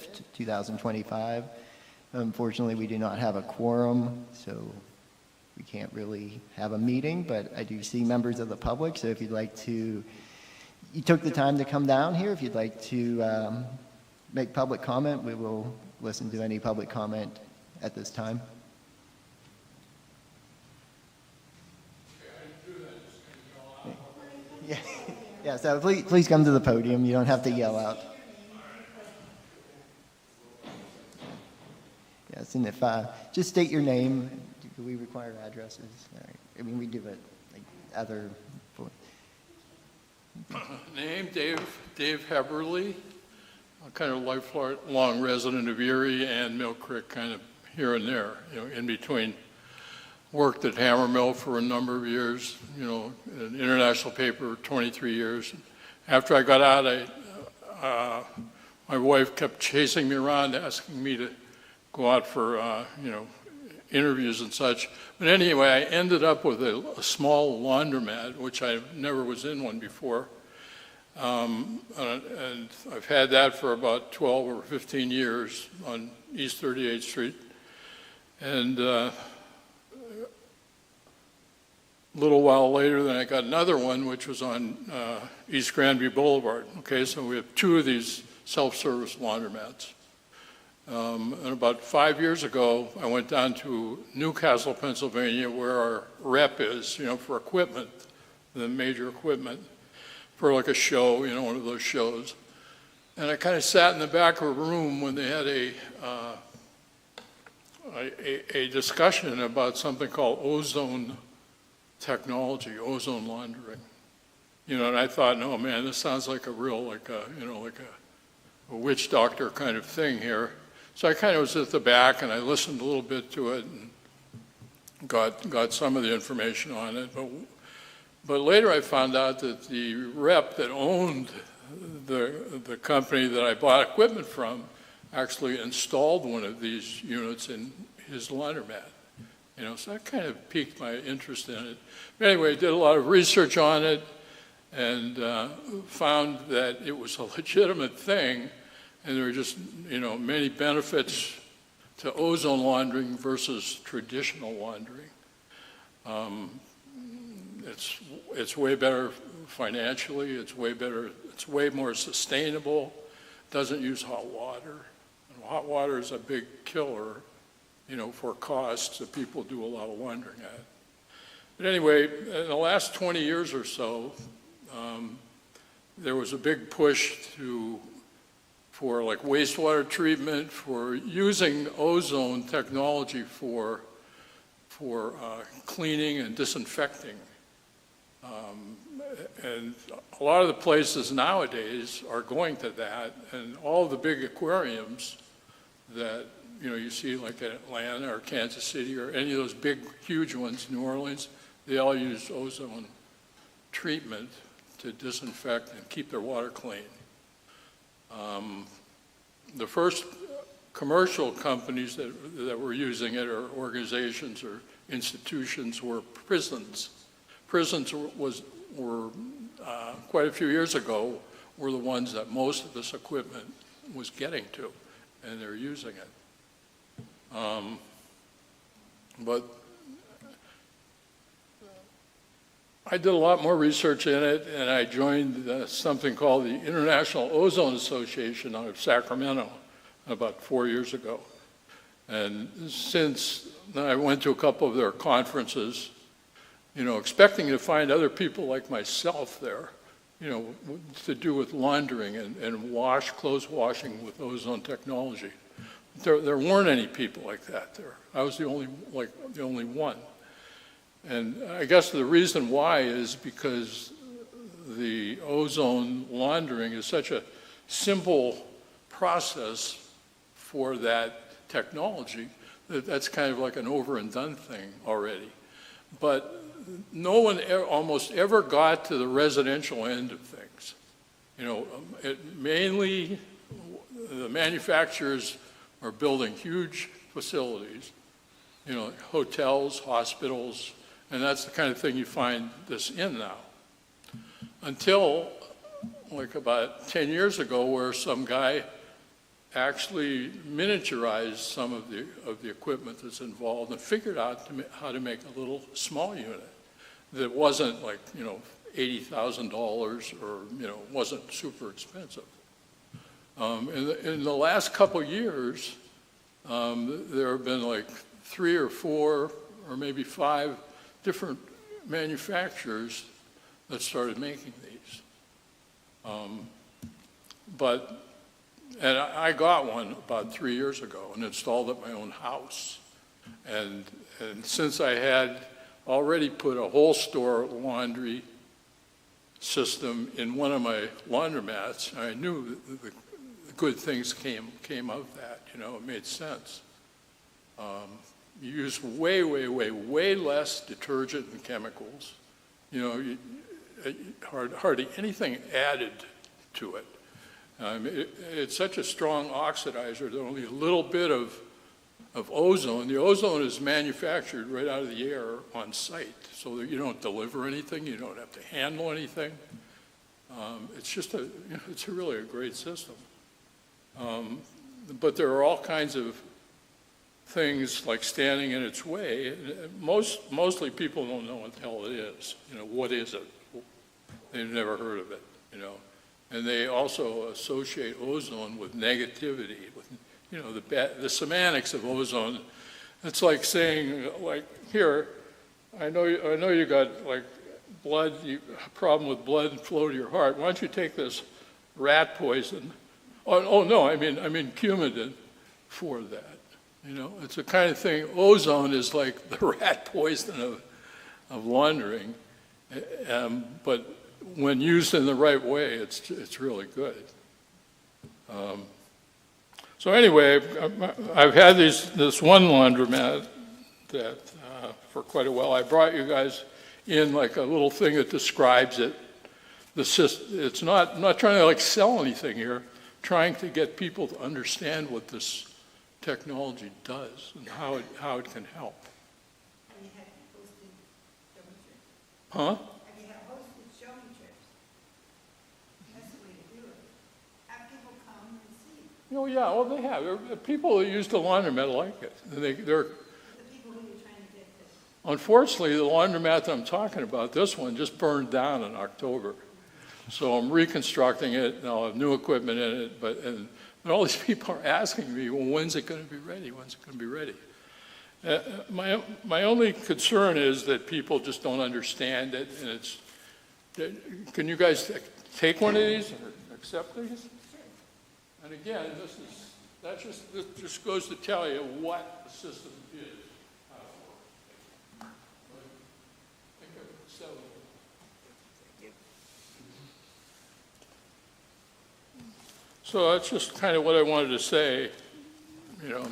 5th, 2025. Unfortunately, we do not have a quorum, so we can't really have a meeting, but I do see members of the public, so if you'd like to, you took the time to come down here. If you'd like to make public comment, we will listen to any public comment at this time. Yeah, yeah, so please come to the podium. You don't have to yell out. Yes, and if, just state your name. Do we require addresses? I mean, we do it like other. Name, Dave Heberly. I'm kind of lifelong resident of Erie and Mill Creek, kind of here and there, in between. Worked at Hammermill for a number of years, an international paper, 23 years. After I got out, my wife kept chasing me around, asking me to go out for, interviews and such. But anyway, I ended up with a small laundromat, which I never was in one before. And I've had that for about 12 or 15 years on East 38th Street. And a little while later, then I got another one, which was on East Grandview Boulevard. Okay, so we have two of these self-service laundromats. And about 5 years ago, I went down to Newcastle, Pennsylvania, where our rep is, for equipment, the major equipment, for like a show, one of those shows. And I kind of sat in the back of a room when they had a discussion about something called ozone technology, ozone laundering. And I thought, no, man, this sounds like a real, like a witch doctor kind of thing here. So I kind of was at the back and I listened a little bit to it and got some of the information on it. But later I found out that the rep that owned the company that I bought equipment from actually installed one of these units in his laundromat. So that kind of piqued my interest in it. But anyway, I did a lot of research on it and found that it was a legitimate thing. And there are just, many benefits to ozone laundering versus traditional laundering. It's way better financially. It's way better. It's way more sustainable. Doesn't use hot water. And hot water is a big killer, for costs that people do a lot of laundering at. But anyway, in the last 20 years or so, there was a big push for like wastewater treatment, for using ozone technology for cleaning and disinfecting. And a lot of the places nowadays are going to that, and all the big aquariums that you see like at Atlanta or Kansas City or any of those big, huge ones, New Orleans, they all use ozone treatment to disinfect and keep their water clean. The first commercial companies that were using it, or organizations or institutions, were prisons. Prisons were quite a few years ago, were the ones that most of this equipment was getting to, and they're using it. But I did a lot more research in it, and I joined something called the International Ozone Association out of Sacramento about 4 years ago. And since then, I went to a couple of their conferences, expecting to find other people like myself there, to do with laundering and clothes washing with ozone technology. There weren't any people like that there. I was the only one. And I guess the reason why is because the ozone laundering is such a simple process for that technology that that's kind of like an over and done thing already. But no one almost ever got to the residential end of things. Mainly the manufacturers are building huge facilities, hotels, hospitals, and that's the kind of thing you find this in now. Until like about 10 years ago, where some guy actually miniaturized some of the equipment that's involved and figured out how to make a little small unit that wasn't like, you know, $80,000 or, you know, wasn't super expensive. In the last couple years, there have been like 3 or 4 or maybe 5 different manufacturers that started making these. And I got one about 3 years ago and installed at my own house. And since I had already put a whole store laundry system in one of my laundromats, I knew the good things came of that, you know, it made sense. You use way less detergent and chemicals. You know, hardly anything added to it. It's such a strong oxidizer that only a little bit of ozone. The ozone is manufactured right out of the air on site, so that you don't deliver anything, you don't have to handle anything. It's just it's really a great system. But there are all kinds of things like standing in its way. Mostly people don't know what the hell it is. You know, what is it? They've never heard of it, you know. And they also associate ozone with negativity, with, you know, the semantics of ozone. It's like saying, like, here, I know you got like blood, a problem with blood and flow to your heart. Why don't you take this rat poison? Oh no, I mean Coumadin for that. You know, it's the kind of thing. Ozone is like the rat poison of laundering, but when used in the right way, it's really good. So anyway, I've had this one laundromat that for quite a while. I brought you guys in like a little thing that describes it. It's not, I'm not trying to like sell anything here, trying to get people to understand what this technology does and how it can help. Have you had hosted show me trips? Huh? Have you had hosted show me trips? That's the way to do it. Have people come and see. Oh yeah, well they have. There are people that use the laundromat like it. They're The people who you're trying to get to. unfortunately, the laundromat that I'm talking about, this one just burned down in October. So I'm reconstructing it, and I'll have new equipment in it, and all these people are asking me, well, when's it going to be ready? When's it going to be ready? My only concern is that people just don't understand it, and can you guys take one of these or accept these? And again, this just goes to tell you what the system is. Think of 7. So that's just kind of what I wanted to say, you know.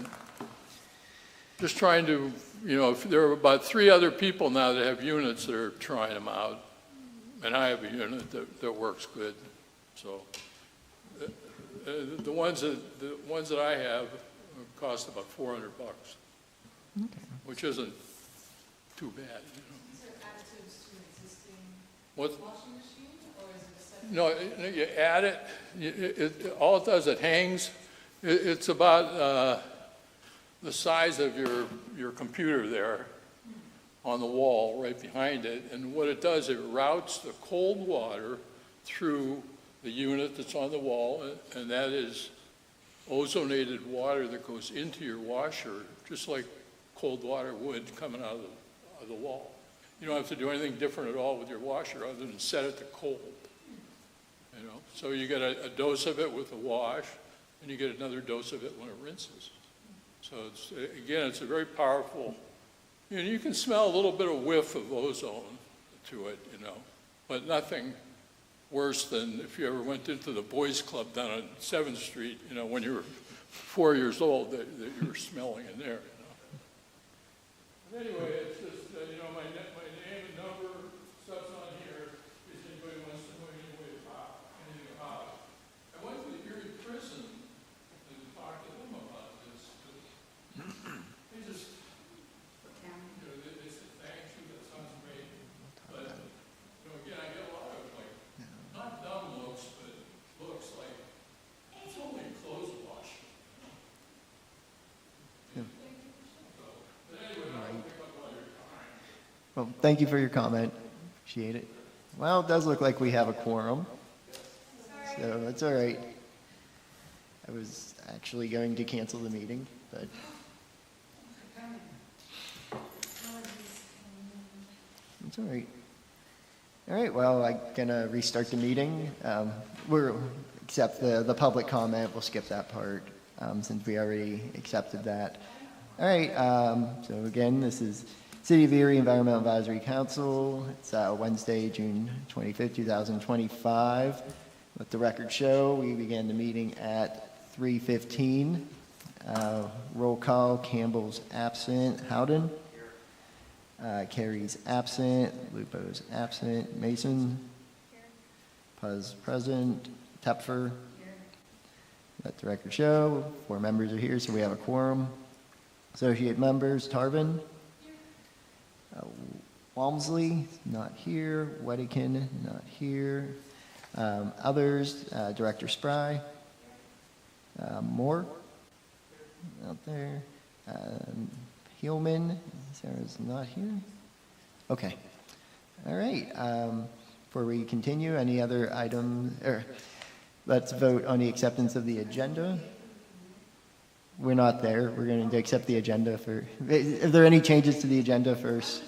Just trying to, you know, if there are about 3 other people now that have units that are trying them out, and I have a unit that works good. So the ones that I have cost about $400, which isn't too bad. You know. Is there additives to an existing What? washing machine, or is it a separate? No, you add it, all it does, it hangs. It's about the size of your computer there on the wall right behind it. And what it does, it routes the cold water through the unit that's on the wall, and that is ozonated water that goes into your washer, just like cold water would coming out of the wall. You don't have to do anything different at all with your washer other than set it to cold. You know, so you get a dose of it with a wash, and you get another dose of it when it rinses. So it's a very powerful, you know, you can smell a little bit of whiff of ozone to it, you know, but nothing worse than if you ever went into the boys club down on 7th Street, you know, when you were 4 years old, that you were smelling in there, you know. But anyway, it's just, you know, my name and number, stuff's on here, in case anybody wants to know anything about it. I went to the Erie prison and talked to them about this, they just, you know, they said, thank you, that sounds great. But, you know, again, I get a lot of, like, not dumb looks, but looks like, it's only a clothes wash. Well, thank you for your comment. Appreciate it. Well, it does look like we have a quorum, so that's all right. I was actually going to cancel the meeting, but it's all right. All right, well, I'm gonna restart the meeting. Except the public comment, we'll skip that part since we already accepted that. All right, so again, this is City of Erie Environmental Advisory Council. It's Wednesday, June 25th, 2025. Let the record show, we began the meeting at 3:15. Roll call, Campbell's absent. Howden? Carey's absent. Lupo's absent. Mason? Puz present. Tepfer? Let the record show, 4 members are here, so we have a quorum. Associate members, Tarvin? Walmsley, not here. Wedekin, not here. Others, Director Spry? Moore? Out there. Heelman, Sarah's not here. Okay. All right. Before we continue, any other items? Let's vote on the acceptance of the agenda. We're not there. We're going to accept the agenda for. Are there any changes to the agenda first?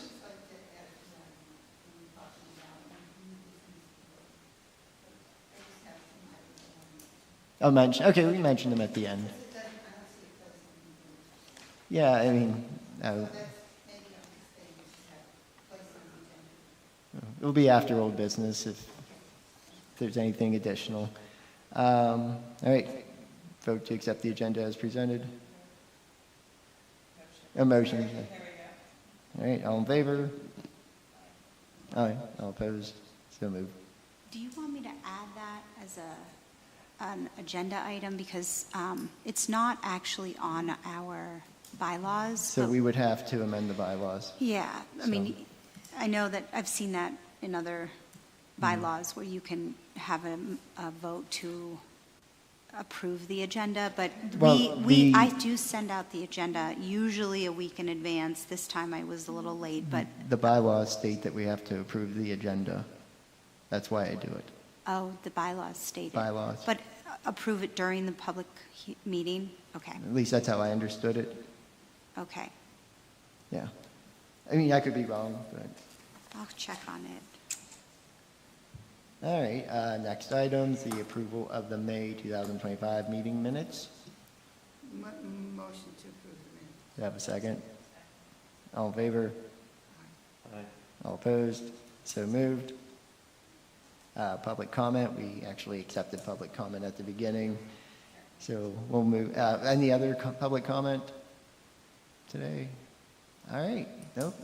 I'll mention. Okay, we can mention them at the end. Yeah, I mean, it'll be after old business if there's anything additional. All right, vote to accept the agenda as presented. A motion. All right, all in favor? Aye, all opposed? So moved. Do you want me to add that as an agenda item? Because it's not actually on our bylaws. So we would have to amend the bylaws. Yeah, I mean, I know that I've seen that in other bylaws where you can have a vote to approve the agenda, but I do send out the agenda usually a week in advance. This time I was a little late, but. The bylaws state that we have to approve the agenda. That's why I do it. Oh, the bylaws state it. Bylaws. But approve it during the public meeting? Okay, At least that's how I understood it. okay. Yeah. I mean, I could be wrong, but. I'll check on it. All right, next item is the approval of the May 2025 meeting minutes. Motion to approve the minutes. Do you have a second? All in favor? All opposed? So moved. Public comment, we actually accepted public comment at the beginning. So we'll move, any other public comment today? All right, nope.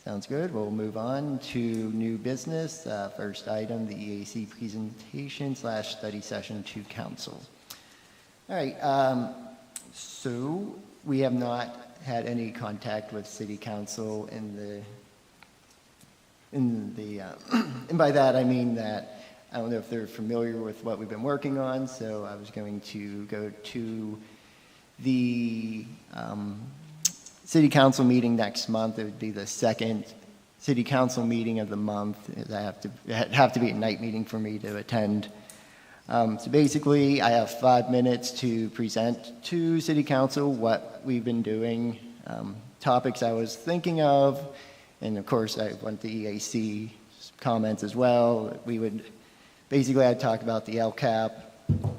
Sounds good. We'll move on to new business. First item, the EAC presentation / study session to council. All right. So we have not had any contact with city council and by that I mean that I don't know if they're familiar with what we've been working on. So I was going to go to the city council meeting next month. It would be the second city council meeting of the month. It have to be a night meeting for me to attend. So basically, I have 5 minutes to present to city council what we've been doing, topics I was thinking of, and of course, I want the EAC comments as well. I'd talk about the LCAP,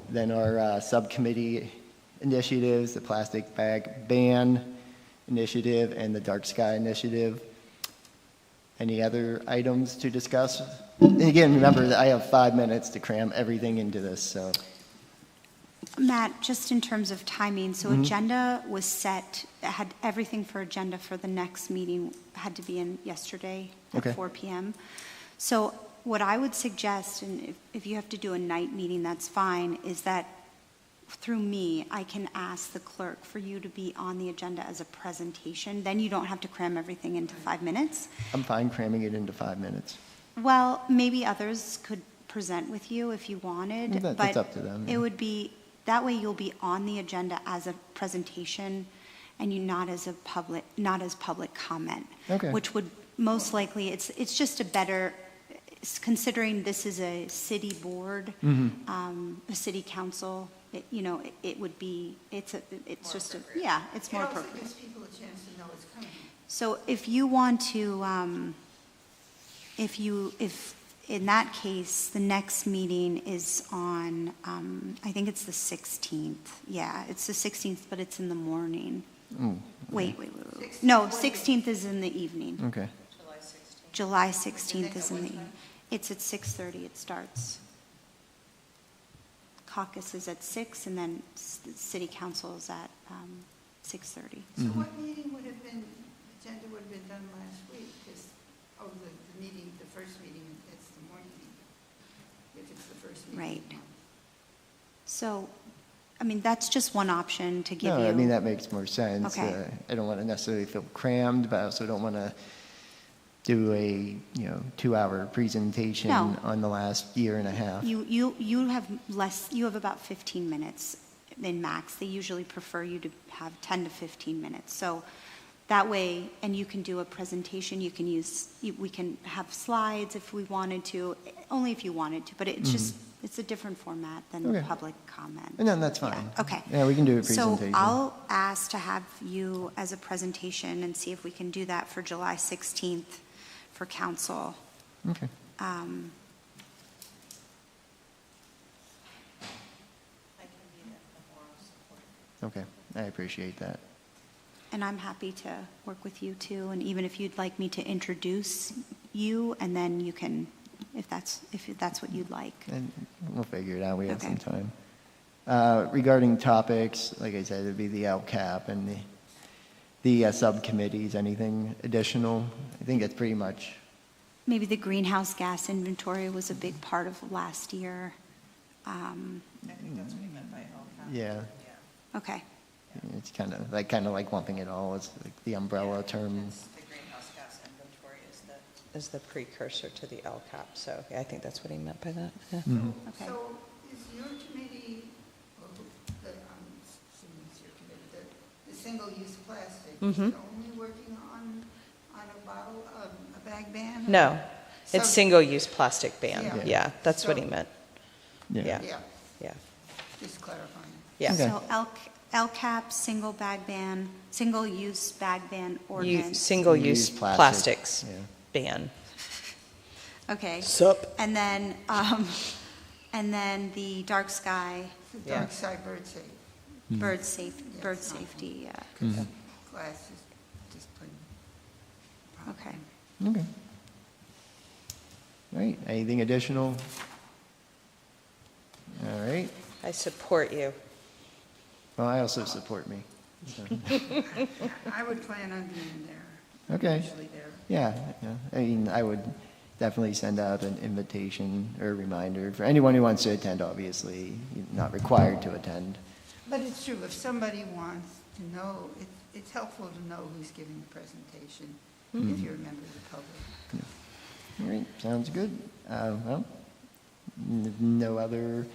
then our subcommittee initiatives, the plastic bag ban initiative and the dark sky initiative. Any other items to discuss? And again, remember that I have 5 minutes to cram everything into this, so. Matt, just in terms of timing, so agenda was set, had everything for agenda for the next meeting had to be in yesterday at 4 p.m. So what I would suggest, and if you have to do a night meeting, that's fine, is that through me, I can ask the clerk for you to be on the agenda as a presentation. Then you don't have to cram everything into 5 minutes. I'm fine cramming it into 5 minutes. Well, maybe others could present with you if you wanted. That's up to them. It would be, that way you'll be on the agenda as a presentation, and you not as public comment. Okay. Which would most likely, it's just a better, considering this is a city board, a city council, it would be, it's just, it's It more also appropriate. gives people a chance to know it's coming. So if you want to, if in that case, the next meeting is on, I think it's the 16th. Yeah, it's the 16th, but it's in the morning. Wait. No, 16th is in the evening. Okay. July 16th. July 16th is in the evening. It's at 6:30 it starts. Caucus is at 6, and then city council is at 6:30. So what meeting would have been, agenda would have been done last week? Because, the meeting, the first meeting, it's the morning meeting, if it's the first meeting. Right. So, I mean, that's just one option to give you. No, I mean, that makes more sense. Okay. I don't want to necessarily feel crammed, but I also don't want to do a, 2-hour presentation No. on the last year and a half. You have about 15 minutes in max. They usually prefer you to have 10 to 15 minutes. So that way, and you can do a presentation, we can have slides if we wanted to, only if you wanted to, but it's just, it's a different format than Okay. public comment. And then that's Yeah, fine. okay. Yeah, we can do a So presentation. I'll ask to have you as a presentation and see if we can do that for July 16th for council. Okay. I can be at the moral support. Okay, I appreciate that. And I'm happy to work with you too, and even if you'd like me to introduce you, and then you can, if that's what you'd like. And we'll figure it out, we have some Okay. time. Regarding topics, like I said, it'd be the LCAP and the subcommittees, anything additional? I think that's pretty much, Maybe the greenhouse gas inventory was a big part of last year. I think that's what he meant by LCAP. yeah, Okay, it's kind of like lumping it all as like the umbrella term. It's the greenhouse gas inventory is the precursor to the LCAP, so yeah, I think that's what he meant by that. Yeah. okay. So is your committee, or assuming it's your committee, the single-use plastic, is it only working on a bottle, a bag ban? No, it's So- single-use plastic ban. Yeah. Yeah, that's what he So- meant. Yeah. Yeah, Yeah, yeah, just clarifying. yeah. Okay. So LCAP, single-use bag ban ordinance. Single-use Single-use plastic, plastics yeah. ban. Okay. Sup? And then the dark sky, The Yeah. dark side bird safe, bird safety, glass is just plain. okay. Okay. All right, anything additional? All right, I support you. well, I also support me. So, I would plan on being there. Okay. Usually there. yeah, I mean, I would definitely send out an invitation or a reminder for anyone who wants to attend, obviously, you're not required to attend. But it's true, if somebody wants to know, it's helpful to know who's giving the presentation, if you're a member of the public. All right, sounds good. Well, no other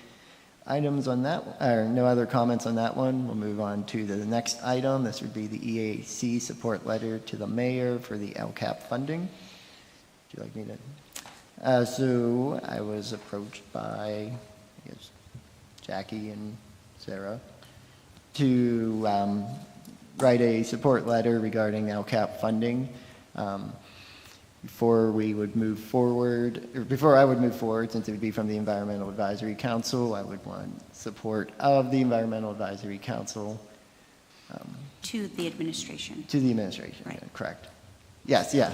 items on that, or no other comments on that one. We'll move on to the next item. This would be the EAC support letter to the mayor for the LCAP funding. Would you like me to? So I was approached by, I guess, Jackie and Sarah to write a support letter regarding LCAP funding. Before we would move forward, or before I would move forward, since it would be from the Environmental Advisory Council, I would want support of the Environmental Advisory Council To the administration. to the administration. Right. Yeah, correct. Yes, yeah.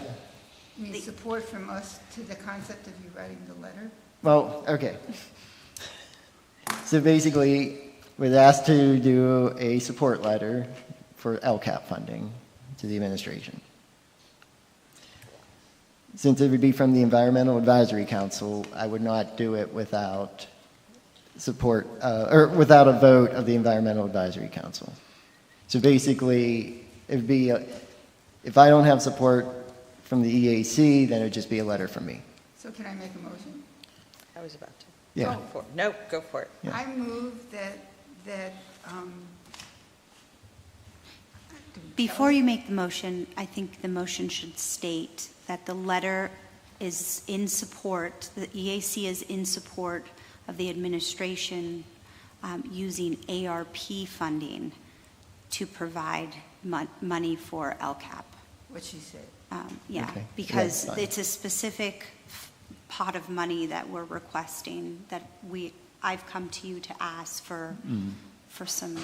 You mean support from us to the concept of you writing the letter? Well, okay. So basically, we're asked to do a support letter for LCAP funding to the administration. Since it would be from the Environmental Advisory Council, I would not do it without support, or without a vote of the Environmental Advisory Council. So basically, it'd be, if I don't have support from the EAC, then it'd just be a letter from me. So can I make a motion? I was about to. Yeah. Go for it. Nope, go for it. Yeah. I move that, do we Before you make the motion, I think the motion should state that the letter is in support, the EAC is in support of the administration using ARP funding to provide money for LCAP. What she said. Yeah, Okay. because Yeah, fine. it's a specific pot of money that we're requesting, that I've come to you to ask for some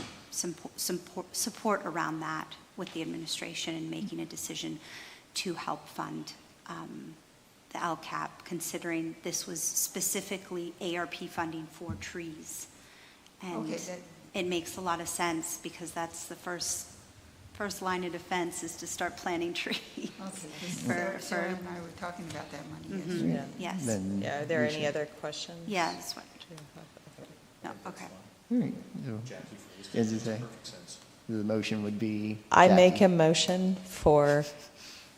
support around that with the administration and making a decision to help fund the LCAP, considering this was specifically ARP funding for trees. And Okay, it makes a lot of sense, because that's the first line of defense, is to start planting trees. Okay, 'cause For- Sarah and I were talking about that money Mhm. yesterday. Yeah. Yes. Then Yeah, are there we any should- other questions? Yeah, that's what, no, okay. All right, so, as you say, the motion would be. I make Jackie. a motion for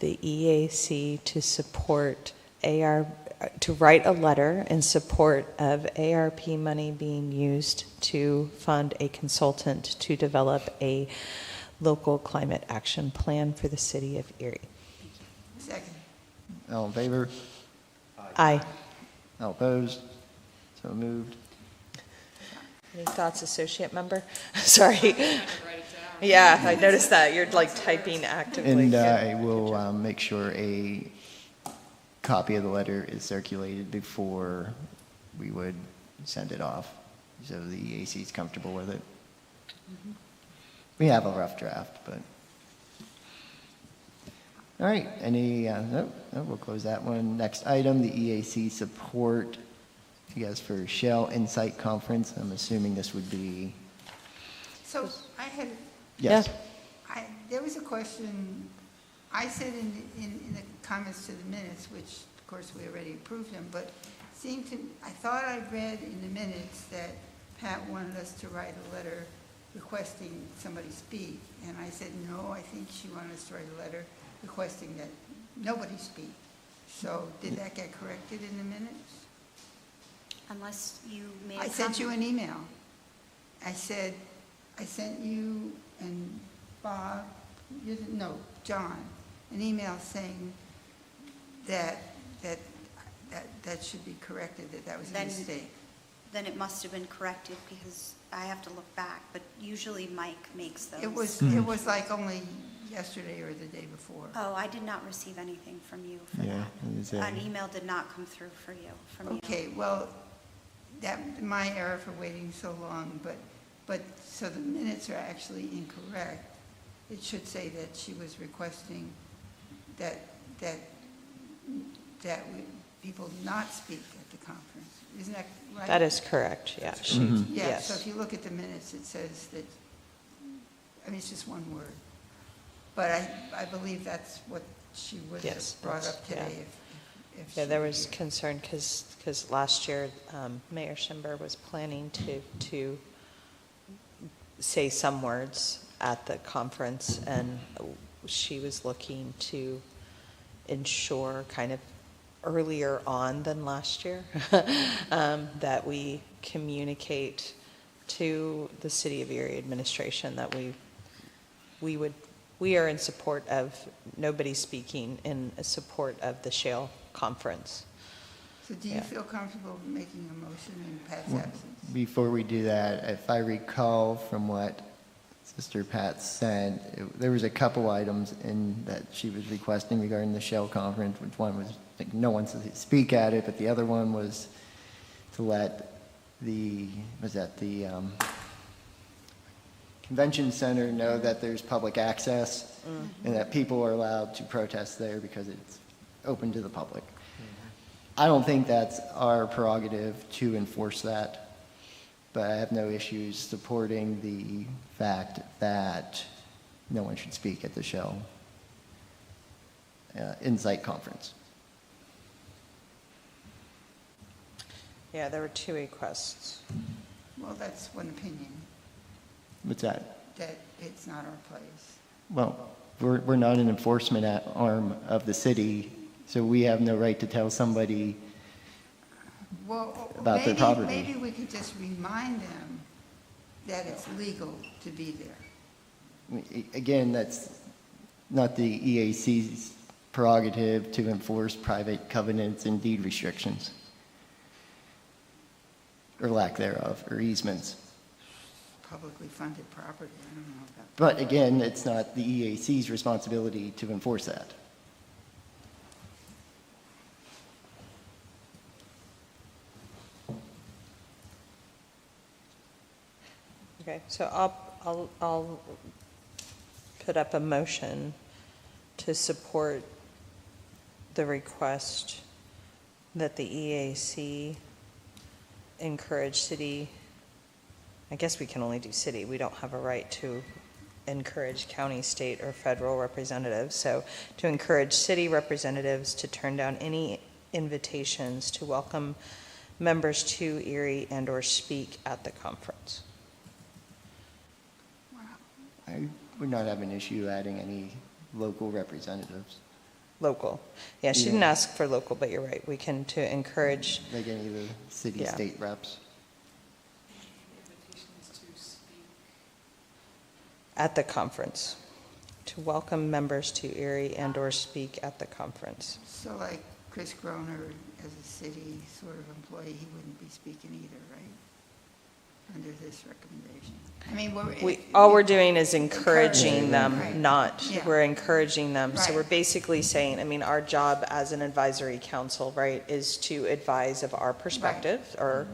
the EAC to support to write a letter in support of ARP money being used to fund a consultant to develop a local climate action plan for the city of Erie. Second. All in favor? Aye. All opposed? So moved. Any thoughts, associate member? Sorry. Yeah, I noticed that. You're like typing actively. And Good. I will make sure a copy of the letter is circulated before we would send it off, so the EAC is comfortable with it. We have a rough draft, but. All right, no, we'll close that one. Next item, the EAC support, I guess, for Shell Insight Conference. I'm assuming this would be, So I had, yes. there was a question, I said in the comments to the minutes, which of course we already approved them, but I thought I read in the minutes that Pat wanted us to write a letter requesting somebody speak. And I said, no, I think she wanted us to write a letter requesting that nobody speak. So did that get corrected in the minutes? Unless you made a I comment. sent you an email. I said, I sent you and Bob, John, an email saying that should be corrected, that was a Then- mistake. Then it must have been corrected, because I have to look back, but usually Mike makes those. It was like only yesterday or the day before. Oh, I did not receive anything from you for Yeah, that. it was, An email did not come through from you. Okay, well, my error for waiting so long, but, so the minutes are actually incorrect. It should say that she was requesting that people not speak at the conference. Isn't that right? That is correct, yeah. Yeah, so Yes. if you look at the minutes, it says that, I mean, it's just one word. But I believe that's what she would have Yes, brought that's- up today if she Yeah, there were was here. concern because last year, Mayor Schimber was planning to say some words at the conference, and she was looking to ensure kind of earlier on than last year that we communicate to the City of Erie administration that we are in support of nobody speaking, in support of the Shale Conference. So do you yeah. feel comfortable making a motion in Pat's Well, absence? Before we do that, if I recall from what Sister Pat said, there was a couple items in that she was requesting regarding the Shell Conference, which one was, I think, no one to speak at it, but the other one was to let the convention center know that there's public access and that people are allowed to protest there because it's open to the public. I don't think that's our prerogative to enforce that, but I have no issues supporting the fact that no one should speak at the Shell Insight Conference. Yeah, there were two requests. Well, that's one opinion, What's that? that it's not our place. Well, we're not an enforcement arm of the city, so we have no right to tell somebody. Well, About their property. maybe we could just remind them that it's legal to be there. Again, that's not the EAC's prerogative to enforce private covenants and deed restrictions, or lack thereof, or easements. Publicly funded property, I don't know about. But again, it's not the EAC's responsibility to enforce that. Okay, so I'll put up a motion to support the request that the EAC encourage city, I guess we can only do city, we don't have a right to encourage county, state, or federal representatives. So to encourage city representatives to turn down any invitations to welcome members to Erie and or speak at the conference. I would not have an issue adding any local representatives, Local. Yeah, she Yeah. didn't ask for local, but you're right. We can, to encourage, like any of the city, Yeah. state reps. at the conference, to welcome members to Erie and or speak at the conference. So like Chris Groner, as a city sort of employee, he wouldn't be speaking either, right? Under this recommendation. I mean, All we're doing is encouraging them, Right. not, Yeah. we're encouraging them. So Right. we're basically saying, I mean, our job as an advisory council, right, is to advise of our perspective, or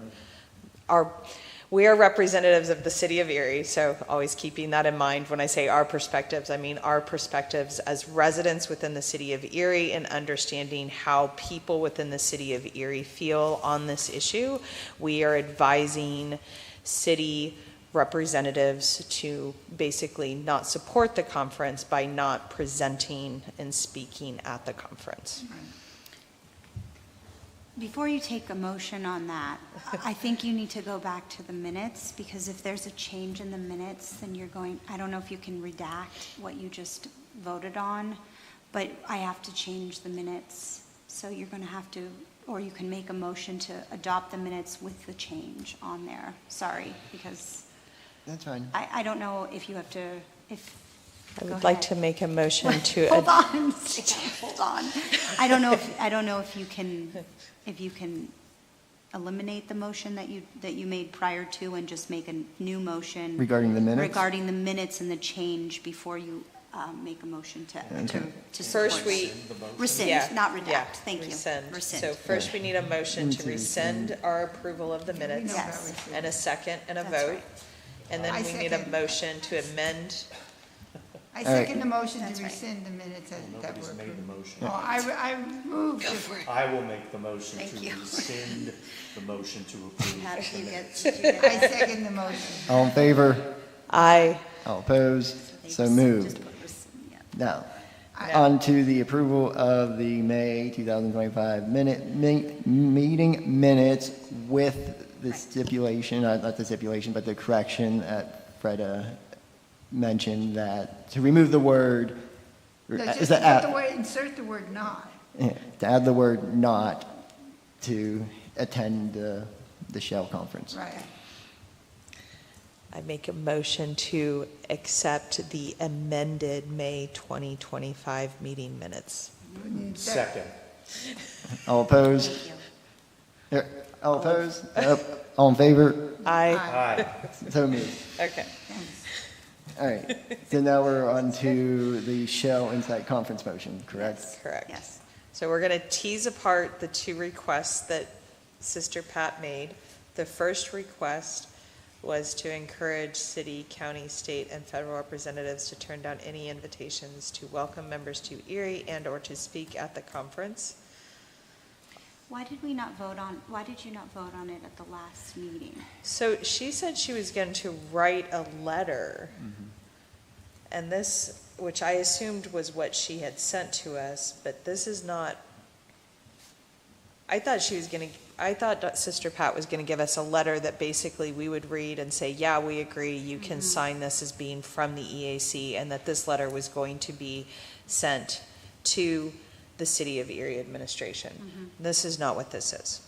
we are representatives of the city of Erie, so always keeping that in mind when I say our perspectives, I mean our perspectives as residents within the city of Erie and understanding how people within the city of Erie feel on this issue. We are advising city representatives to basically not support the conference by not presenting and speaking at the conference. Before you take a motion on that, I think you need to go back to the minutes, because if there's a change in the minutes, then you're going, I don't know if you can redact what you just voted on, but I have to change the minutes. So you're going to have to, or you can make a motion to adopt the minutes with the change on there. Sorry, because That's fine. I don't know if you have to, if. I go would like ahead. to make a motion to. Hold on, Sam, hold on. I don't know if you can eliminate the motion that you made prior to and just make a new motion. Regarding the minutes? Regarding the minutes and the change before you make a motion to support. First, we. Rescind, Yeah, not yeah, redact, thank you. rescind. Rescind. So first, we need a motion to rescind our approval of the minutes, Yes. and a second and a That's vote. right. And then I we need a second. motion to amend. I All right. second the motion That's to right. rescind the minutes that were Nobody's made the approved. motion. Oh, I moved. I will make the motion Thank to you. rescind the motion to approve How did the you minutes. get? I second the motion. All in favor? Aye. All opposed? So moved. Just put rescind, yeah. Now, I- on to the approval of the May 2025 meeting minutes with the stipulation, not the stipulation, but the correction that Freda mentioned, that to remove the word, or No, is just that put the word, insert the word not. yeah, to add the word not to attend the Shell conference. Right. I make a motion to accept the amended May 2025 meeting minutes. Second. All opposed? Thank you. Here, all opposed? Yep. All in favor? Aye. Aye. So moved. Okay. Thanks. All right, so now we're on to the Shell Insight Conference motion, correct? Correct. Yes. So we're going to tease apart the two requests that Sister Pat made. The first request was to encourage city, county, state, and federal representatives to turn down any invitations to welcome members to Erie and or to speak at the conference. Why did you not vote on it at the last meeting? So she said she was going to write a letter. And this, which I assumed was what she had sent to us, but this is not, I thought Sister Pat was going to give us a letter that basically we would read and say, yeah, we agree, you can sign this as being from the EAC, and that this letter was going to be sent to the City of Erie administration. This is not what this is.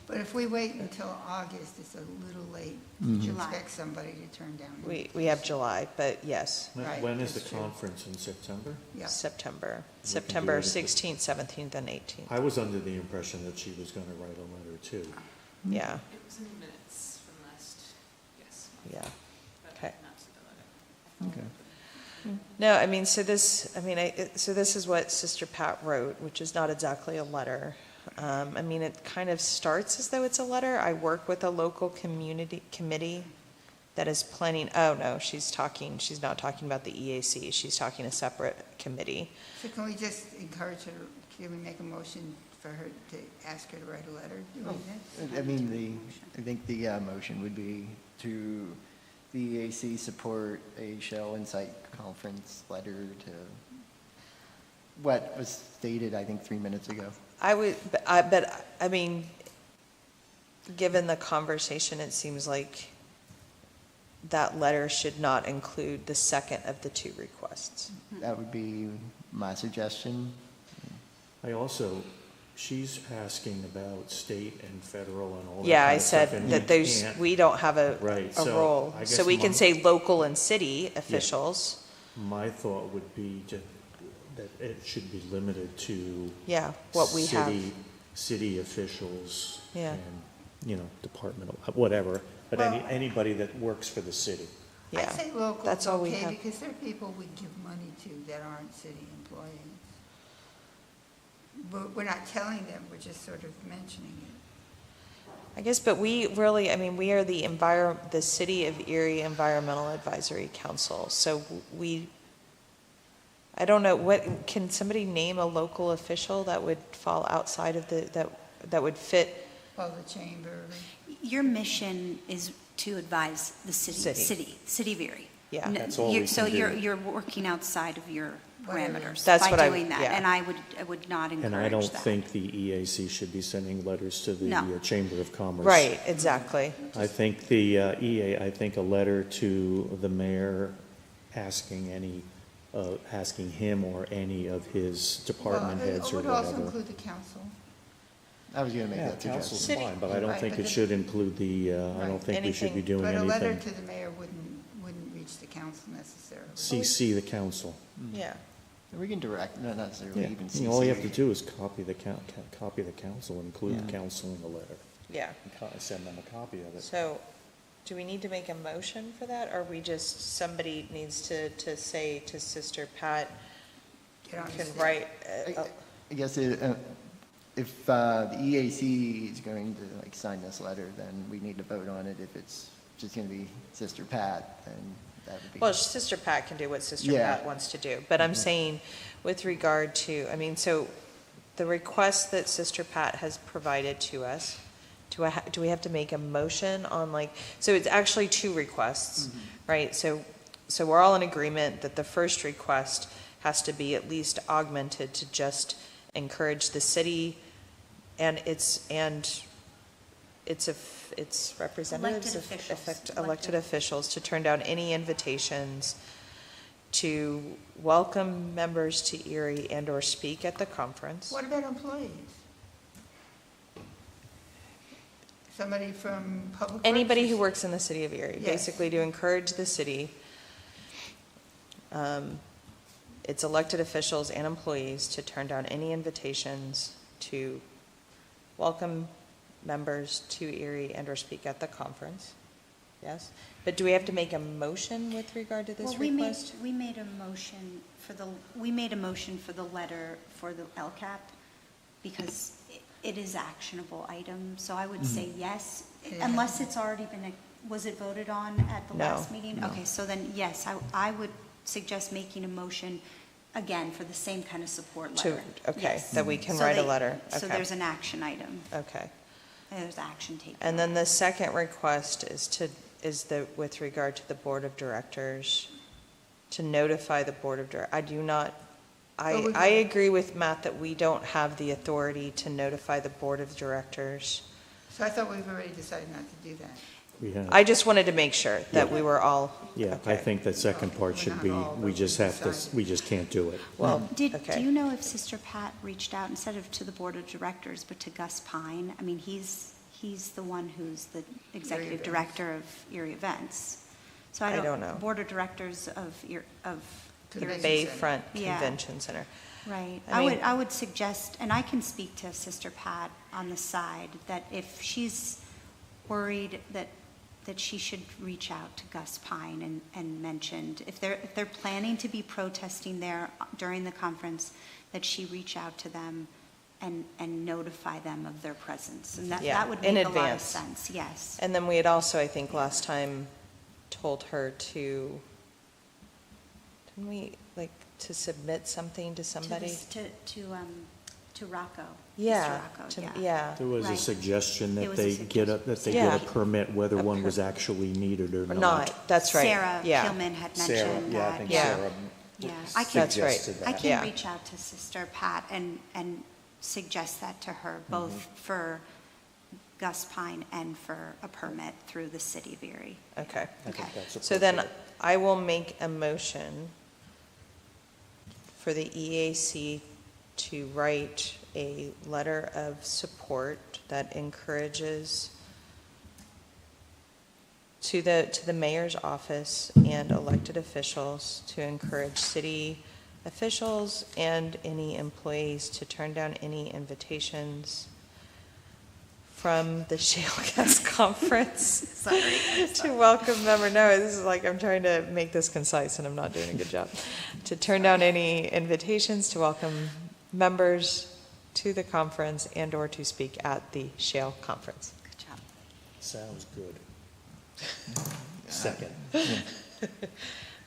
But if we wait until August, it's a little late to expect somebody to turn down. We have July, but yes, Right, When is the that's true. conference, in September? Yeah. September, do September it. 16th, 17th, and 18th. I was under the impression that she was gonna write a letter too. Yeah, It was in the minutes from last, yes. yeah. But Okay. not to the letter. Okay. No, I mean, so this, I mean, so this is what Sister Pat wrote, which is not exactly a letter. I mean, it kind of starts as though it's a letter. I work with a local community committee that is planning, oh no, she's not talking about the EAC, she's talking a separate committee. So can we just encourage her, can we make a motion for her to ask her to write a letter doing this? I mean, I think the motion would be to the EAC support a Shell Insight Conference letter to what was stated, I think, 3 minutes ago. I would, but I mean, given the conversation, it seems like that letter should not include the second of the two requests. That would be my suggestion. I also, she's asking about state and federal and all that Yeah, kind I of stuff, said and that those, can't- we don't have Right, a so role. I guess So we can my- say local and city officials. My thought would be that it should be limited to Yeah, what we have. city officials Yeah. and, departmental, whatever, but Well- anybody that works for the city. Yeah. I'd say local That's is all we okay, have. because there are people we give money to that aren't city employees. But we're not telling them, we're just sort of mentioning it. I guess, but we really, I mean, we are the City of Erie Environmental Advisory Council, so I don't know, can somebody name a local official that would fall outside of that would fit? Well, the chamber, Your mission is to advise the city of Erie. Yeah. That's all we So can do. you're working outside of your parameters That's what by I- doing that, yeah. and I would not encourage And that. I don't think the EAC should be sending letters to the No. Chamber of Commerce. Right, exactly. I think the I think a letter to the mayor asking him or any of his department well, heads it or would also whatever. include the council. I was going to make Yeah, that council's suggestion. fine, but I don't Right, think but it the- should include I Right. don't think we should be Anything. doing But a letter anything. to the mayor wouldn't reach the council necessarily. CC the council. Yeah. We can direct, not necessarily Yeah, even I mean, all you have to CC. do is copy the council, include the Yeah. council in the letter, Yeah. and send them a copy of it. So, do we need to make a motion for that, or we just, somebody needs to say to Sister Pat, Get on the can stick. write, I guess if the EAC is going to sign this letter, then we need to vote on it. If it's just going to be Sister Pat, then that would be. well, Sister Pat can do what Sister Yeah. Pat wants to do, but I'm saying with regard to, I mean, so the request that Sister Pat has provided to us, do we have to make a motion on so it's actually two requests, right? So we're all in agreement that the first request has to be at least augmented to just encourage the city and its representatives, elected officials to turn down any invitations to welcome members to Erie and/or speak at the conference. What about employees? Somebody from Public Works? Anybody who works in the city of Erie, Yes. basically to encourage the city, its elected officials and employees to turn down any invitations to welcome members to Erie and/or speak at the conference. Yes? But do we have to make a motion with regard to this Well, request? we made a motion for the letter for the LCAP because it is actionable item, so I would say yes, Yeah. unless it's already been, was it voted on at the No. last meeting? No. Okay, so then, yes, I would suggest making a motion, again, for the same kind of support To- letter. okay, Yes. that we can So write a they- letter. So Okay. there's an action item, Okay. there's action taken. And then the second request is with regard to the Board of Directors, to notify the Board of Directors. I agree with Matt that we don't have the authority to notify the Board of Directors. So I thought we've already decided not to do that. We have. I just wanted to make sure that Yeah. we were all. Yeah, I okay. think the second part should be, we just have to, we just can't do it. Well, Do okay. you know if Sister Pat reached out instead of to the board of directors, but to Gus Pine? I mean, he's the one who's the executive Events. director of Erie Events. So I don't know. Board of directors of Erie Convention Bayfront Yeah. Convention Center. Right. I mean- I would suggest, and I can speak to Sister Pat on the side, that if she's worried that she should reach out to Gus Pine and mentioned, if they're planning to be protesting there during the conference, that she reach out to them and notify them of their presence. And Yeah, that would in make a lot of advance. sense, yes. And then we had also, I think, last time told her to, didn't we, like, to submit something to somebody? To Rocco. Yeah, Mr. Rocco, to- yeah. yeah. There was a Right. suggestion It that was a they get a, that they Yeah. get a permit whether one was actually needed or Or not. not, that's right. Sarah Yeah. Kilman had Sarah, mentioned yeah, I that. think Yeah. Sarah Yeah, I can, That's right. suggested I that. Yeah. can reach out to Sister Pat and suggest that to her, both for Gus Pine and for a permit through the city of Erie. Okay. I think Okay. that's So then appropriate. I will make a motion for the EAC to write a letter of support that encourages to the mayor's office and elected officials to encourage city officials and any employees to turn down any invitations from the Shale Gas Conference to welcome member. No, this is like, I'm trying to make this concise and I'm not doing a good job. To turn down any invitations to welcome members to the conference and/or to speak at the Shale Conference. Good job. Sounds good. Second. All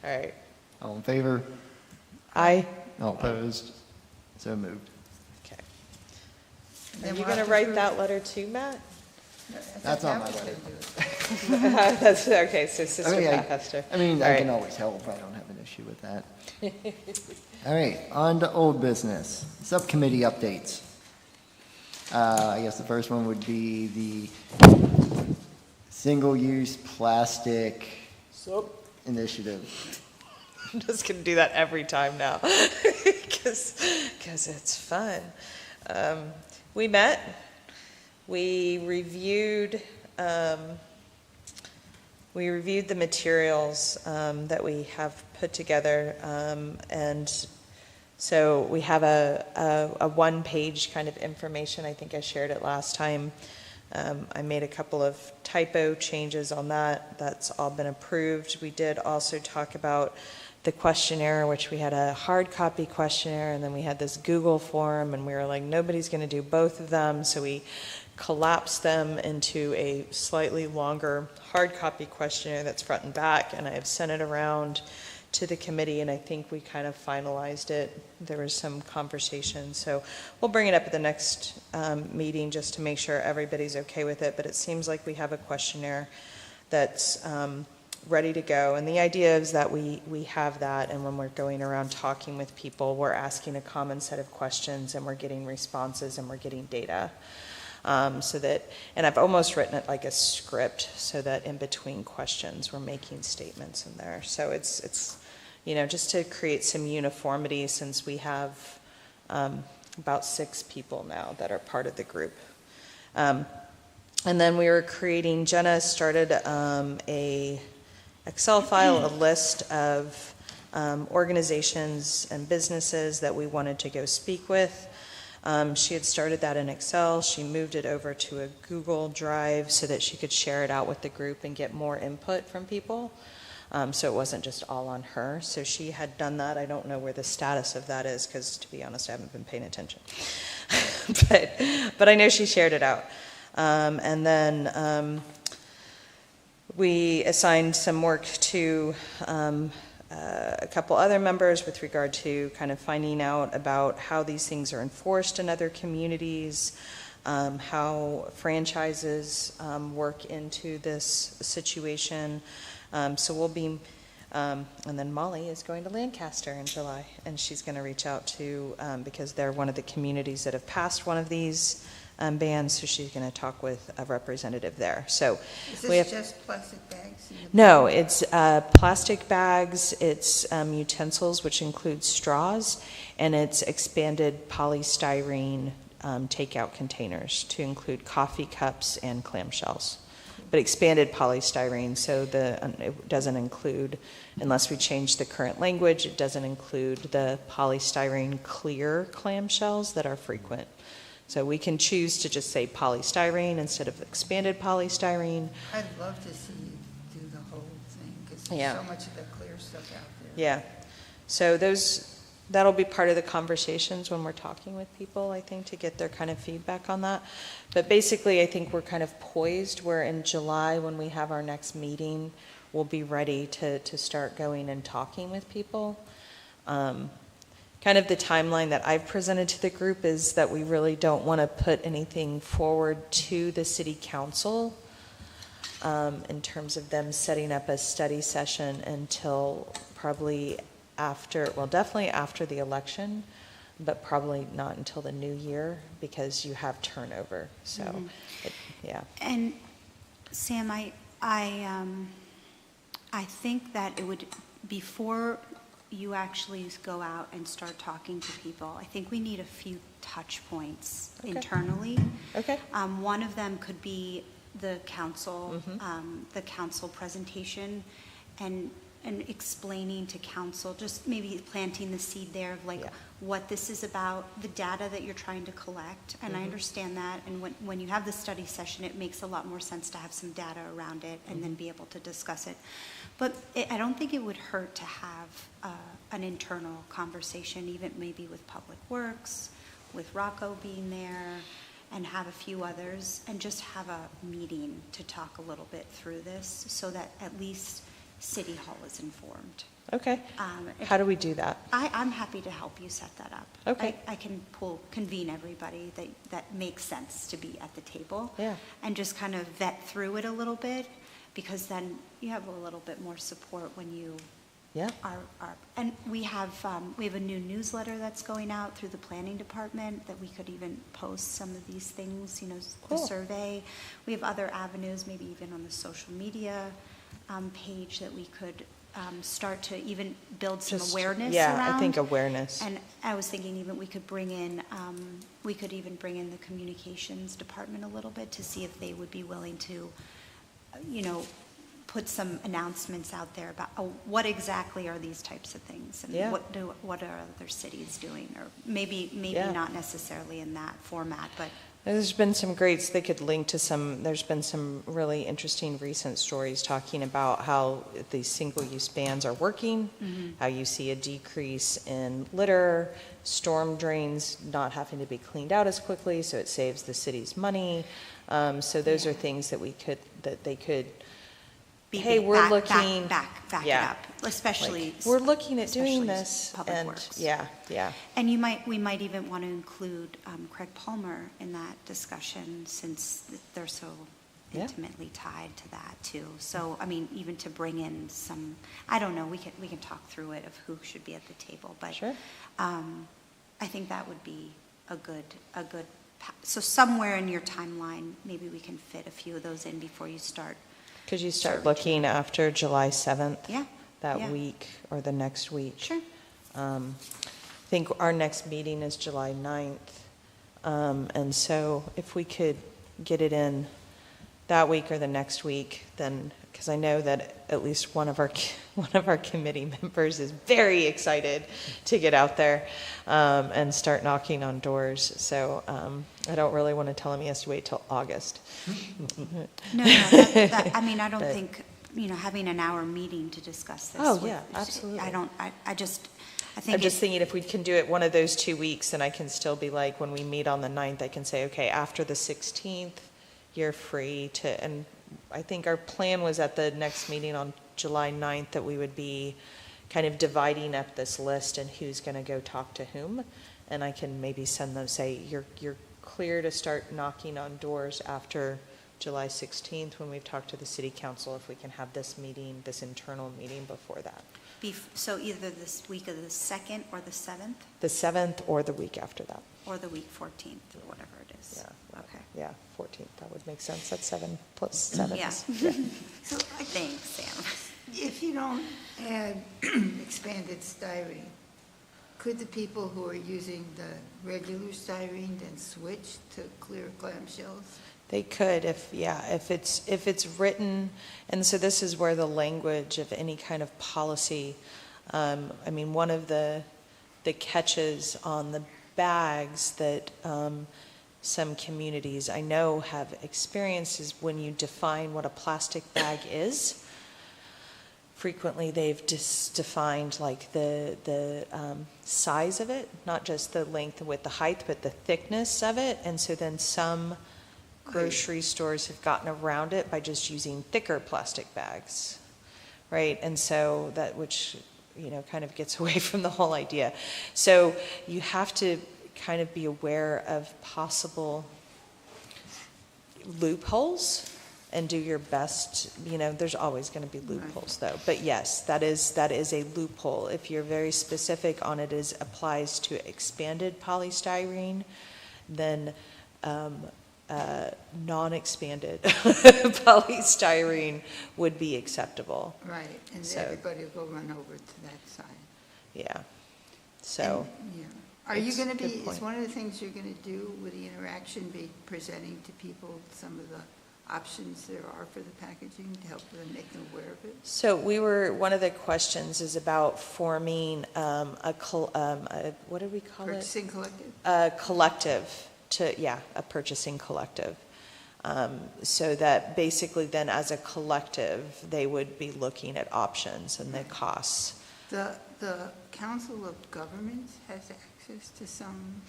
right. All in favor? Aye. All opposed? So moved. Okay. And Are then you we'll going have to write approve- that letter too, Matt? I thought That's on that my was letter. gonna do it. That's, okay, so Sister Pat has to. I mean, All I can right. always help. I don't have an issue with that. All right, on to old business. Subcommittee updates. I guess the first one would be the single-use plastic initiative. I'm just going to do that every time now because it's fun. We met, we reviewed the materials that we have put together, and so we have a one-page kind of information. I think I shared it last time. I made a couple of typo changes on that. That's all been approved. We did also talk about the questionnaire, which we had a hard copy questionnaire, and then we had this Google form, and we were like, nobody's going to do both of them, so we collapsed them into a slightly longer hard copy questionnaire that's front and back, and I have sent it around to the committee, and I think we kind of finalized it. There was some conversation, so we'll bring it up at the next meeting just to make sure everybody's okay with it, but it seems like we have a questionnaire that's ready to go, and the idea is that we have that, and when we're going around talking with people, we're asking a common set of questions, and we're getting responses, and we're getting data. So that, and I've almost written it like a script so that in between questions, we're making statements in there. So it's just to create some uniformity, since we have about 6 people now that are part of the group. And then we were creating, Jenna started a Excel file, a list of organizations and businesses that we wanted to go speak with. She had started that in Excel. She moved it over to a Google Drive so that she could share it out with the group and get more input from people. So it wasn't just all on her. So she had done that. I don't know where the status of that is because, to be honest, I haven't been paying attention. but I know she shared it out. And then we assigned some work to a couple other members with regard to kind of finding out about how these things are enforced in other communities, how franchises work into this situation. So we'll be, and then Molly is going to Lancaster in July, and she's going to reach out to, because they're one of the communities that have passed one of these ban, so she's going to talk with a representative there. So Is we this have, just plastic bags? in the no, bag? it's plastic bags, it's utensils, which includes straws, and it's expanded polystyrene takeout containers to include coffee cups and clamshells. But expanded polystyrene, so it doesn't include, unless we change the current language, it doesn't include the polystyrene clear clamshells that are frequent. So we can choose to just say polystyrene instead of expanded polystyrene. I'd love to see you do the whole thing, because there's Yeah. so much of the clear stuff out there. Yeah. So that'll be part of the conversations when we're talking with people, I think, to get their kind of feedback on that. But basically, I think we're kind of poised where in July, when we have our next meeting, we'll be ready to start going and talking with people. Kind of the timeline that I've presented to the group is that we really don't want to put anything forward to the city council in terms of them setting up a study session until probably definitely after the election, but probably not until the new year because you have turnover. So, yeah. And Sam, I think that it would, before you actually go out and start talking to people, I think we need a few touch points internally. Okay. One of them could be the council presentation, and explaining to council, just maybe planting the seed there of like what this is about, the data that you're trying to collect. And I understand that. And when you have the study session, it makes a lot more sense to have some data around it and then be able to discuss it. But I don't think it would hurt to have an internal conversation, even maybe with Public Works, with Rocco being there, and have a few others, and just have a meeting to talk a little bit through this so that at least City Hall is informed. Okay. How do we do that? I'm happy to help you set that up. Okay. I can convene everybody that makes sense to be at the table. Yeah. And just kind of vet through it a little bit, because then you have a little bit more support when you are. And we have a new newsletter that's going out through the planning department that we could even post some of these things, the survey. We have other avenues, maybe even on the social media page, that we could start to even build some awareness around. I think awareness. And I was thinking even we could bring in the communications department a little bit to see if they would be willing to, put some announcements out there about what exactly are these types of things, and what are other cities doing, or maybe not necessarily in that format, but. There's been they could link to there's been some really interesting recent stories talking about how these single-use bans are working, how you see a decrease in litter, storm drains not having to be cleaned out as quickly, so it saves the city's money. So those are things that they could, hey, we're looking. Back it up, especially. We're looking at doing this. Public and Works. Yeah. And we might even want to include Craig Palmer in that discussion, since they're so intimately tied to that too. So, even to bring in some, I don't know, we can talk through it of who should be at the table, but sure. I think that would be a good, so somewhere in your timeline, maybe we can fit a few of those in before you start. Could you start looking after July 7th? Yeah. That week or the next week? Sure. I think our next meeting is July 9th. And so if we could get it in that week or the next week, then, because I know that at least one of our committee members is very excited to get out there and start knocking on doors. So I don't really want to tell him he has to wait till August. No, I don't think, having an hour meeting to discuss this. Oh, yeah, absolutely. I'm just thinking if we can do it one of those 2 weeks, and I can still be like, when we meet on the 9th, I can say, okay, after the 16th, you're free to, and I think our plan was at the next meeting on July 9th that we would be kind of dividing up this list and who's going to go talk to whom. And I can maybe send them, say, you're clear to start knocking on doors after July 16th when we've talked to the city council, if we can have this internal meeting before that. So either this week of the 2nd or the 7th, The 7th or the week after that. or the week 14th, or whatever it is? Yeah. Okay. Yeah, 14th, that would make sense. That's 7 plus 7. Yeah. So Thanks, Sam. if you don't add expanded styrene, could the people who are using the regular styrene then switch to clear clamshells? They could if it's written, and so this is where the language of any kind of policy, I mean, one of the catches on the bags that some communities I know have experienced is when you define what a plastic bag is. Frequently, they've just defined like the size of it, not just the length, the width, the height, but the thickness of it. And so then some grocery stores have gotten around it by just using thicker plastic bags, right? And so that, which, you know, kind of gets away from the whole idea. So you have to kind of be aware of possible loopholes and do your best. You know, there's always going to be loopholes though. But yes, that is a loophole. If you're very specific on it as applies to expanded polystyrene, then non-expanded polystyrene would be acceptable. Right, and So- everybody will run over to that side. Yeah. So, And, yeah. Are you It's going a to good be, point. is one of the things you're going to do with the interaction be presenting to people some of the options there are for the packaging to help them make them aware of it? so one of the questions is about forming what did we call it? Purchasing collective? A collective a purchasing collective. So that basically then as a collective, they would be looking at options and the costs. The Council of Governments has access to some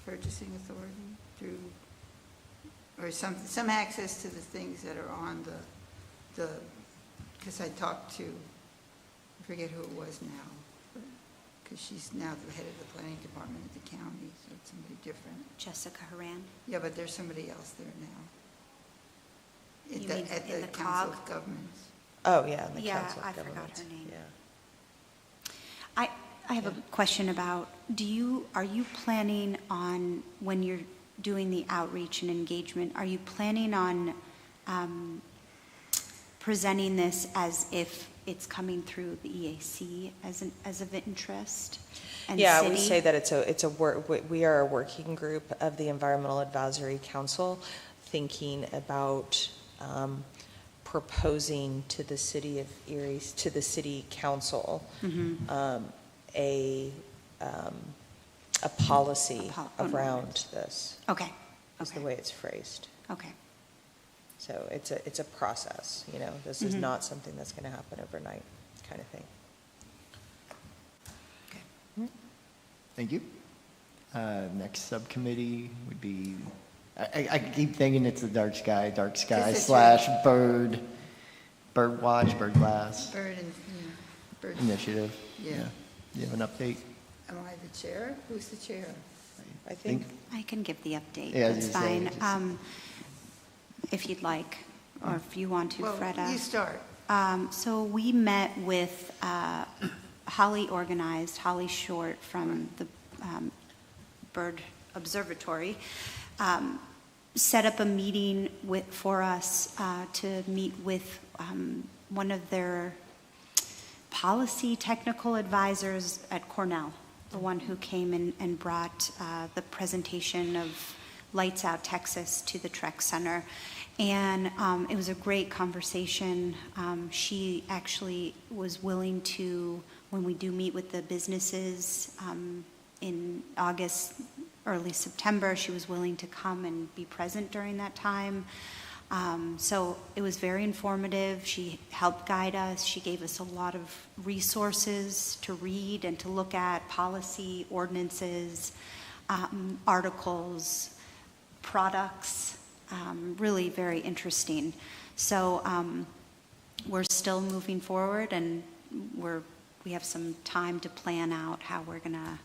purchasing authority through, or some access to the things that are on because I talked to, I forget who it was now, because she's now the head of the planning department at the county, so it's somebody different. Jessica Haran? Yeah, but there's somebody else there now. You mean At in the the Council COG? of Governments. Oh, yeah, and the Yeah, Council of I forgot Governments. her name. Yeah. I have a question about, are you planning on, when you're doing the outreach and engagement, are you planning on presenting this as if it's coming through the EAC as of interest? And Yeah, we city? say that it's a work, we are a working group of the Environmental Advisory Council thinking about proposing to the city of Erie, to the city council, a policy around this, Okay, is the way it's phrased. okay. So it's a process, you know, this is not something that's going to happen overnight, kind of thing. Thank you. Next subcommittee would be, I keep thinking it's the dark sky It's / bird watch, bird glass Bird and, bird. initiative. Yeah. You have an update? Am I the chair? Who's the chair? I think, I can give the update, Yeah, I was that's gonna say, fine. just- If you'd like, or if you want to, Well, Freda. you start. So we met with Holly Short from the Bird Observatory, set up a meeting for us to meet with one of their policy technical advisors at Cornell, the one who came and brought the presentation of Lights Out Texas to the Trek Center. And it was a great conversation. She actually was willing to, when we do meet with the businesses in August, early September, she was willing to come and be present during that time. So it was very informative. She helped guide us. She gave us a lot of resources to read and to look at, policy, ordinances, articles, products, really very interesting. So we're still moving forward, and we have some time to plan out how we're gonna,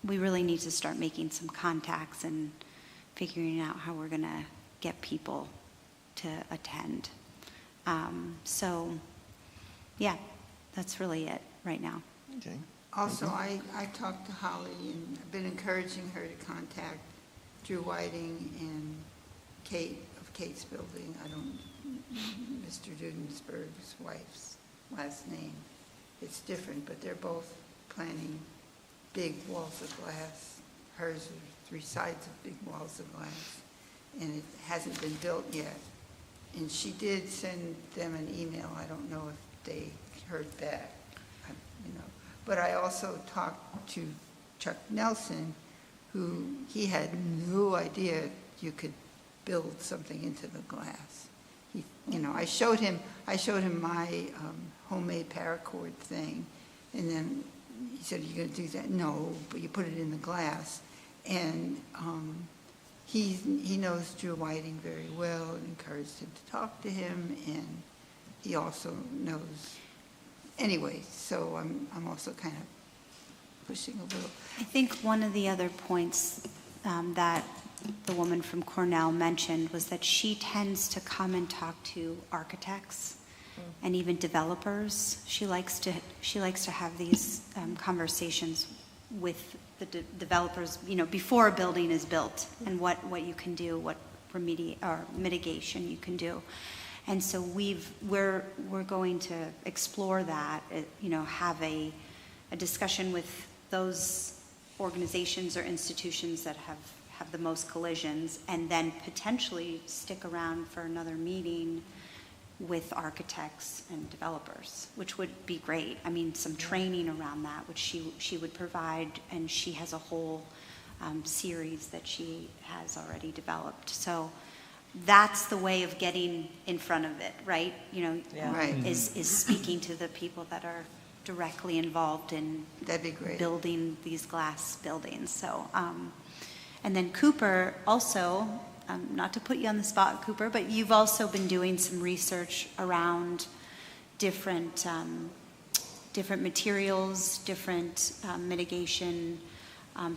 we really need to start making some contacts and figuring out how we're gonna get people to attend. So, yeah, that's really it. right now. Okay. Also, I talked to Holly, and I've been encouraging her to contact Drew Whiting and Kate of Kate's building. I don't, Mr. Dudensberg's wife's last name. It's different, but they're both planning big walls of glass. Hers are 3 sides of big walls of glass, and it hasn't been built yet. And she did send them an email. I don't know if they heard back, you know. But I also talked to Chuck Nelson, who he had no idea you could build something into the glass. He, you know, I showed him my homemade paracord thing, and then he said, "Are you going to do that?" "No, but you put it in the glass." And he knows Drew Whiting very well and encouraged him to talk to him, and he also knows. Anyway, so I'm also kind of pushing a little. I think one of the other points that the woman from Cornell mentioned was that she tends to come and talk to architects and even developers. She likes to have these conversations with the developers, you know, before a building is built, and what you can do, what mitigation you can do. And so we're going to explore that, you know, have a discussion with those organizations or institutions that have the most collisions, and then potentially stick around for another meeting with architects and developers, which would be great. I mean, some training around that, which she would provide, and she has a whole series that she has already developed. So that's the way of getting in front of it, right? You know, Right. is speaking to the people that are directly involved in That'd be great. building these glass buildings. So, and then Cooper also, not to put you on the spot, Cooper, but you've also been doing some research around different materials, different mitigation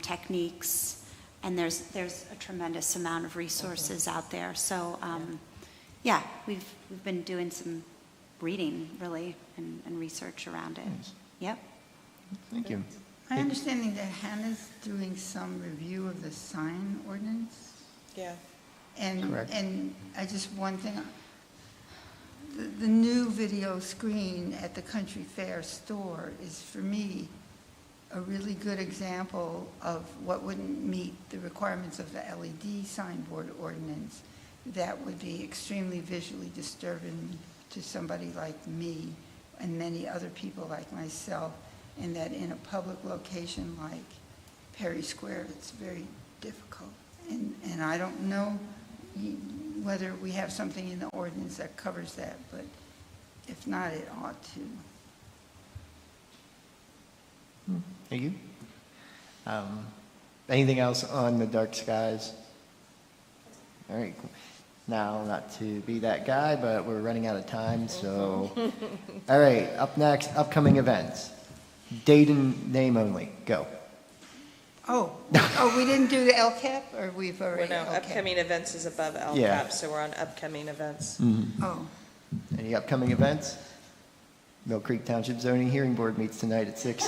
techniques, and there's a tremendous amount of resources out there. So, yeah, we've been doing some reading, really, and research around it. Nice. Yep. Thank you. My understanding that Hannah's doing some review of the sign ordinance. Yeah. Correct. And one thing, the new video screen at the Country Fair store is, for me, a really good example of what wouldn't meet the requirements of the LED signboard ordinance. That would be extremely visually disturbing to somebody like me and many other people like myself, and that in a public location like Perry Square, it's very difficult. And I don't know whether we have something in the ordinance that covers that, but if not, it ought to. Thank you. Anything else on the dark skies? All right. Cool. Now, not to be that guy, but we're running out of time, so. All right, up next, upcoming events. Date and name only. Go. Oh, we didn't do the LCAP, or we've Well, already? no, okay. upcoming events is above LCAP, Yeah. so we're on upcoming events. Oh, Any upcoming events? Mill Creek Township Zoning Hearing Board meets tonight at 6.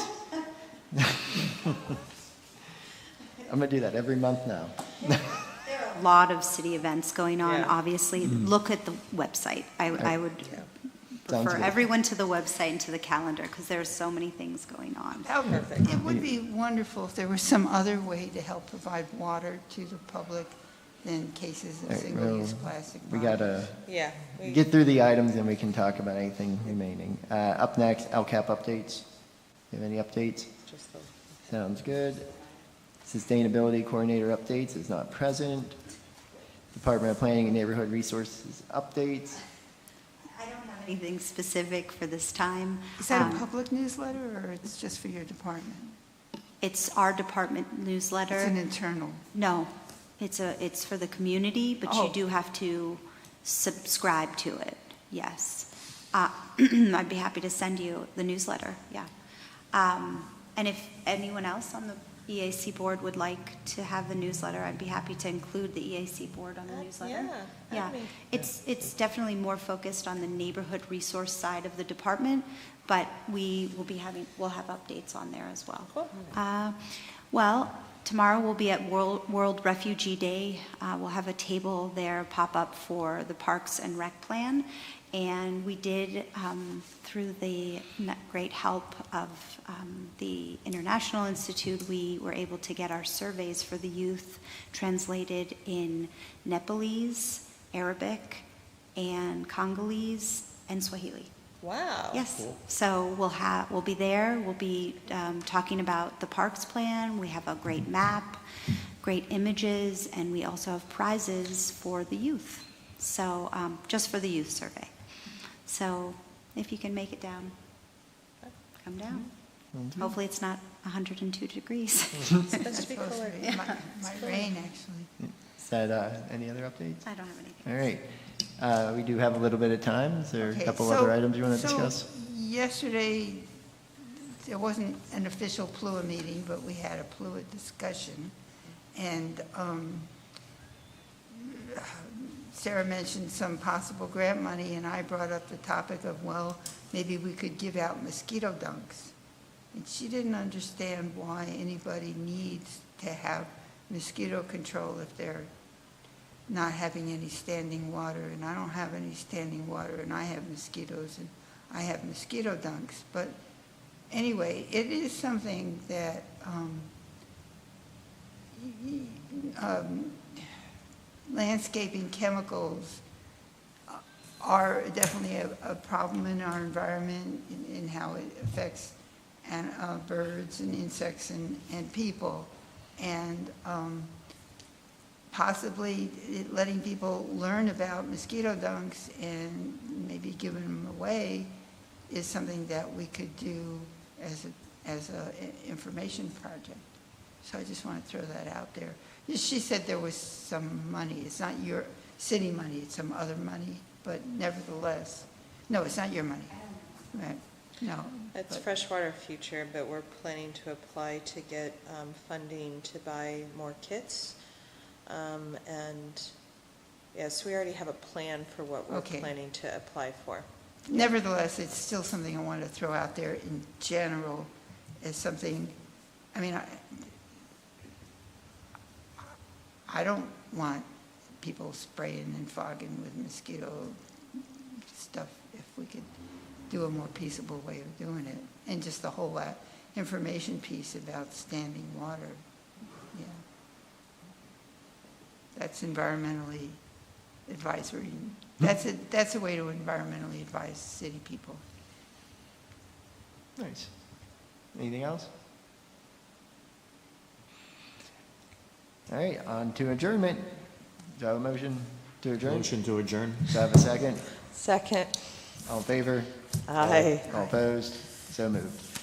I'm going to do that every month now. A lot of city events going on, Yeah. obviously. Look at the website. I would Sounds refer good. everyone to the website and to the calendar, because there's so many things going on. Perfect. it would be wonderful if there was some other way to help provide water to the public than cases of All right, single-use well, plastic. We bottles. got to Yeah. we- get through the items, and we can talk about anything remaining. Up next, LCAP updates. You have any updates? just the- Sounds good. Sustainability Coordinator updates is not present. Department of Planning and Neighborhood Resources updates. I don't have anything specific for this time. Is that a public newsletter, or it's just for your department? It's our department newsletter. It's an internal. No, it's for the community, but you Oh. do have to subscribe to it, yes. I'd be happy to send you the newsletter, yeah. And if anyone else on the EAC board would like to have the newsletter, I'd be happy to include the EAC board on the newsletter. yeah, Yeah, that'd be- it's definitely more focused on the neighborhood resource side of the department, but we'll have updates on there as well. Cool. Well, tomorrow we'll be at World Refugee Day. We'll have a table there pop up for the Parks and Rec Plan. And we did, through the great help of the International Institute, we were able to get our surveys for the youth translated in Nepalese, Arabic, and Congolese, and Swahili. Wow. Yes, so we'll be there, we'll be talking about the parks plan, we have a great map, great images, and we also have prizes for the youth, so, just for the youth survey. So if you can make it down, come down. Hopefully it's not 102 degrees. It's supposed to be Supposed to cooler. be. Might rain, actually. Is that, any other updates? I don't have anything. All right. We do have a little bit of time. Is there a Okay, couple so- other items you want to so discuss? Yesterday, there wasn't an official PLUA meeting, but we had a PLUA discussion. And Sarah mentioned some possible grant money, and I brought up the topic of, well, maybe we could give out mosquito dunks. And she didn't understand why anybody needs to have mosquito control if they're not having any standing water, and I don't have any standing water, and I have mosquitoes, and I have mosquito dunks. But anyway, it is something that landscaping chemicals are definitely a problem in our environment, in how it affects birds and insects and people. And possibly letting people learn about mosquito dunks and maybe giving them away is something that we could do as a information project. So I just want to throw that out there. She said there was some money. It's not your city money, it's some other money, but nevertheless, no, it's not your money. Right, no. It's but- Freshwater Future, but we're planning to apply to get funding to buy more kits. And, yes, we already have a plan for what we're Okay. planning to apply for. Nevertheless, it's still something I want to throw out there in general as something, I mean, I don't want people spraying and fogging with mosquito stuff if we could do a more peaceable way of doing it. And just the whole information piece about standing water, yeah. That's environmentally advisory. That's a way to environmentally advise city people. Nice. Anything else? All right, on to adjournment. Do I have a motion to adjourn? Motion to adjourn? Do I have a second? Second. All in favor? Aye. All opposed? So moved.